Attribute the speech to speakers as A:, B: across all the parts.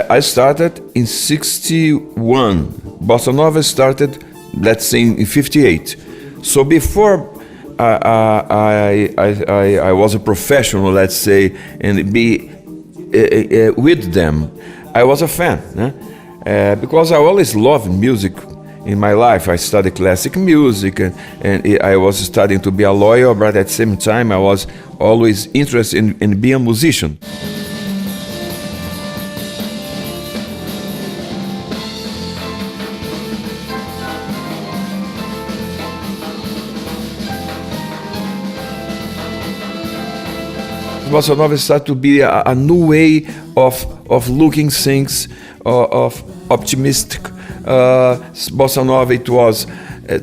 A: I started in 61. Bossa Nova started, let's say, in 58. So before I was a professional, let's say, and be with them, I was a fan. Because I always loved music in my life. I studied classic music and I was studying to be a lawyer, but at the same time I was always interested in being a musician. Bossa Nova started to be a new way of looking things, of optimistic. Bossa Nova, it was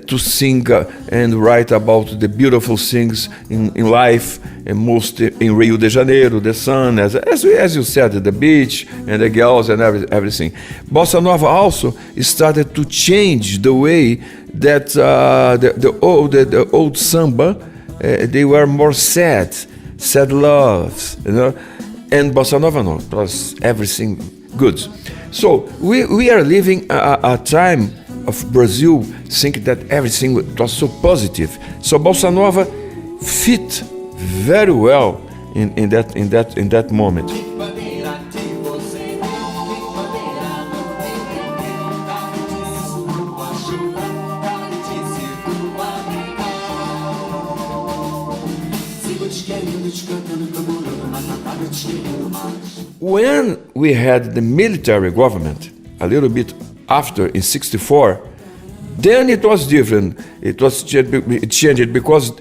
A: to sing and write about the beautiful things in life, and most in Rio de Janeiro, the sun, as you said, the beach and the girls and everything. Bossa Nova also started to change the way that the old samba, they were more sad loves, and Bossa Nova, no, it was everything good. So we are living a time of Brazil thinking that everything was so positive. So Bossa Nova fit very well in that moment. When we had the military government, a little bit after, in 64, then it was different. It changed because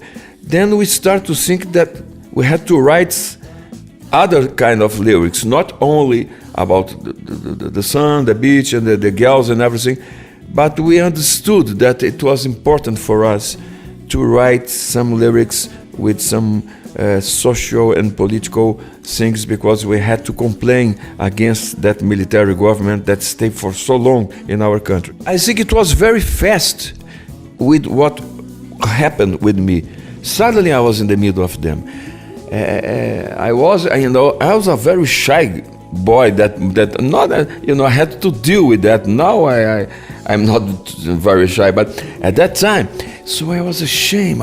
A: then we start to think that we had to write other kind of lyrics, not only about the sun, the beach, and the girls and everything, but we understood that it was important for us to write some lyrics with some social and political things, because we had to complain against that military government that stayed for so long in our country. I think it was very fast with what happened with me. Suddenly I was in the middle of them. I was a very shy boy that not I had to deal with that. Now I'm not very shy, but at that time, so I was ashamed.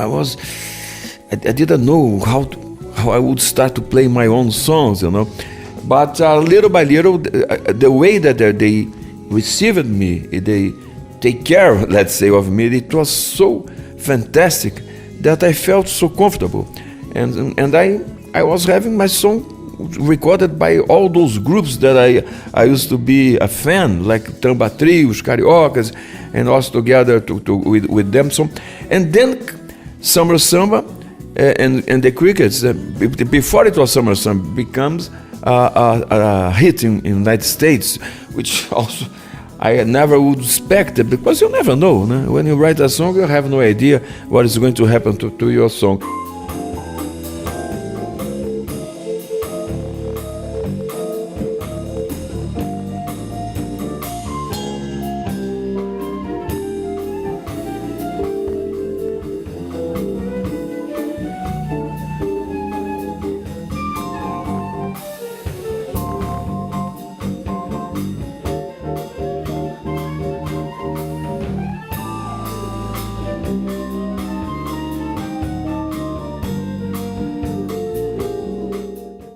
A: I didn't know how I would start to play my own songs, But little by little, the way that they received me, they take care, let's say, of me, it was so fantastic that I felt so comfortable. And I was having my song recorded by all those groups that I used to be a fan, like Tamba Trio, os Cariocas, and us together with them. So, and then Summer Samba, and the Crickets, before it was Summer Samba, becomes a hit in the United States, which also I never would expect it, because you never know. When you write a song, you have no idea what is going to happen to your song.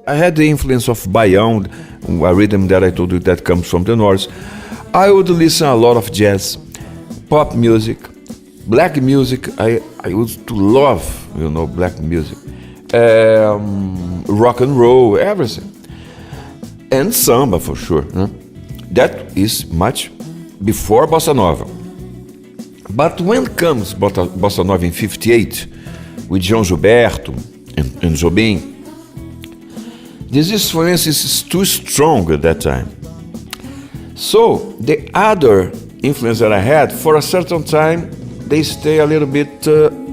A: I had the influence of Baião, a rhythm that I told you that comes from the north. I would listen a lot of jazz, pop music, black music. I used to love, black music, rock and roll, everything, and samba for sure. That is much before Bossa Nova. But when comes Bossa Nova in 58, with João Gilberto, and Jobim. This influence is too strong at that time. So the other influence that I had, for a certain time, they stay a little bit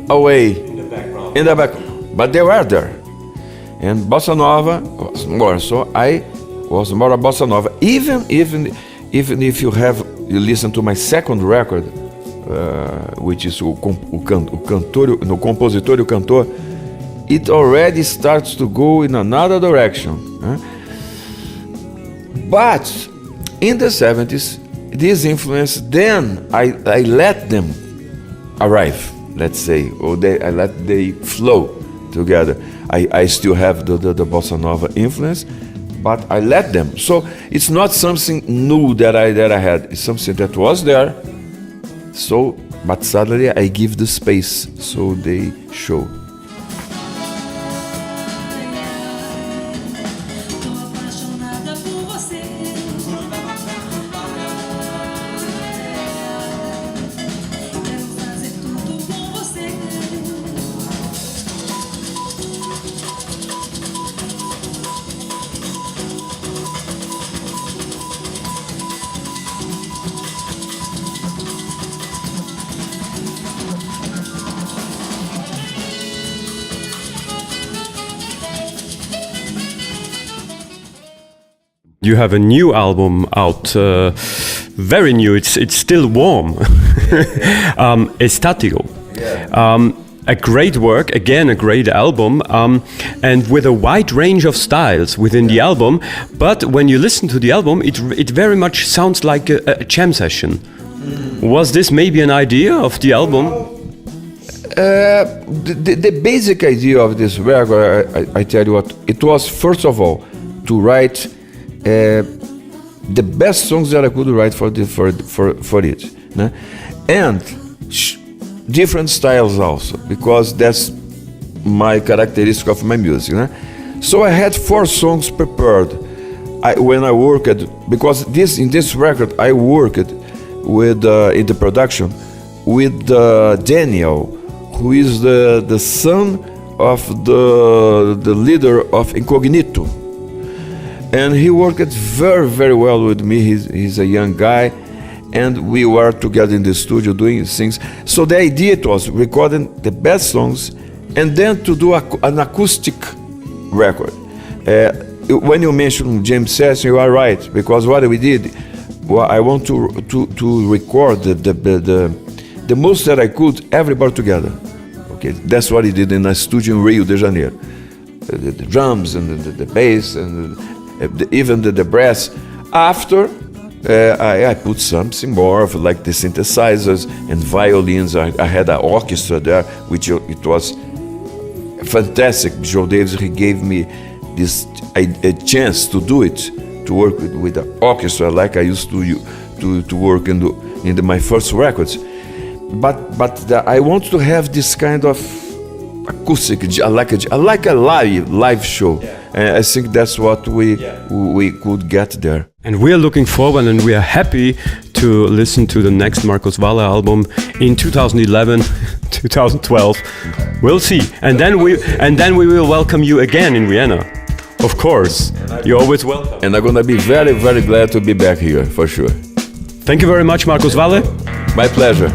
A: away. In the background. But they were there. And Bossa Nova was more. So I was more a Bossa Nova. Even if you listen to my second record, which is o cantor, no compositor e o cantor, it already starts to go in another direction. But in the 70s, this influence, then I let them arrive, let's say, or I let they flow together. I still have the Bossa Nova influence, but I let them. So it's not something new that I had. It's something that was there. So, but suddenly I give the space so they show.
B: You have a new album out, very new. It's still warm. Estático.
A: Yeah.
B: A great work, again a great album, and with a wide range of styles within the album. But when you listen to the album, it very much sounds like a jam session. Was this maybe an idea of the album?
A: The basic idea of this record, I tell you what, it was first of all to write the best songs that I could write for it, né? And different styles also, because that's my characteristic of my music, né? So I had 4 songs prepared. When I worked, because in this record I worked with in the production with Daniel, who is the son of the leader of Incognito. And he worked very, very well with me. He's a young guy, and we were together in the studio doing things. So the idea was recording the best songs, and then to do an acoustic record. When you mentioned James Session, you are right, because what we did, well, I want to record the most that I could, everybody together. Okay, that's what he did in a studio in Rio de Janeiro. The drums and the bass and even the brass. After I put something more of like the synthesizers and violins. I had an orchestra there, which it was fantastic. Joe Davis, he gave me this a chance to do it, to work with the orchestra like I used to work in my first records. But I want to have this kind of acoustic, I like a live show. Yeah. I think that's what we could get there.
B: And we are looking forward, and we are happy to listen to the next Marcos Valle album in 2011, 2012. We'll see, and then we will welcome you again in Vienna. Of course, you're always welcome.
A: And I'm gonna be very, very glad to be back here for sure.
B: Thank you very much, Marcos Valle.
A: My pleasure.